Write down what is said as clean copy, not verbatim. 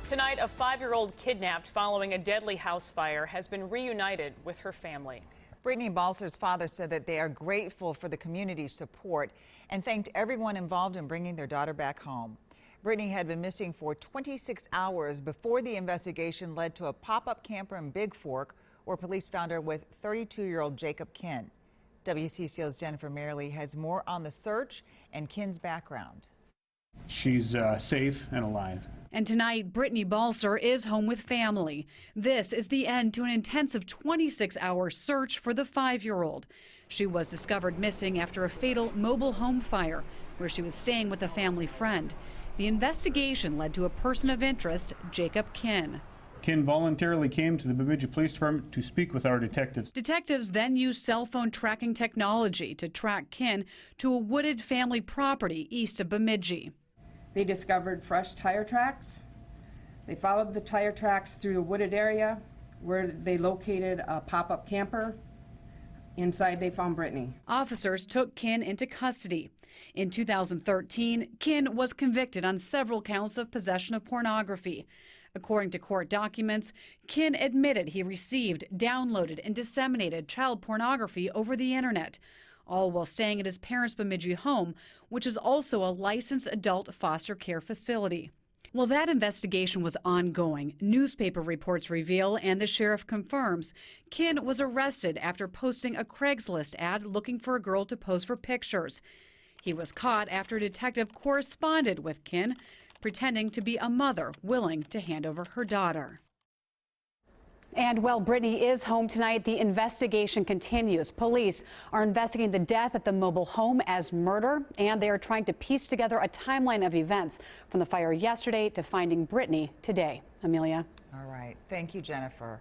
Tonight, a 5-year-old kidnapped following a deadly house fire has been reunited with her family. Brittany Balser's father said that they are grateful for the community's support and thanked everyone involved in bringing their daughter back home. Brittany had been missing for 26 hours before the investigation led to a pop-up camper in Big Fork, where police found her with 32-year-old Jacob Kinn. WCCO's Jennifer Mayerle has more on the search and Kinn's background. She's safe and alive. And tonight, Brittany Balser is home with family. This is the end to an intensive 26-hour search for the 5-year-old. She was discovered missing after a fatal mobile home fire where she was staying with a family friend. The investigation led to a person of interest, Jacob Kinn. Kinn voluntarily came to the Bemidji Police Department to speak with our detectives. Detectives then used cell phone tracking technology to track Kinn to a wooded family property east of Bemidji. They discovered fresh tire tracks. They followed the tire tracks through a wooded area where they located a pop-up camper. Inside, they found Brittany. Officers took Kinn into custody. In 2013, Kinn was convicted on several counts of possession of pornography. According to court documents, Kinn admitted he received, downloaded, and disseminated child pornography over the internet, all while staying at his parents' Bemidji home, which is also a licensed adult foster care facility. Well, that investigation was ongoing. Newspaper reports reveal, and the sheriff confirms, Kinn was arrested after posting a Craigslist ad looking for a girl to pose for pictures. He was caught after a detective corresponded with Kinn, pretending to be a mother willing to hand over her daughter. And while Brittany is home tonight, the investigation continues. Police are investigating the death at the mobile home as murder, and they are trying to piece together a timeline of events from the fire yesterday to finding Brittany today. Amelia. All right. Thank you, Jennifer.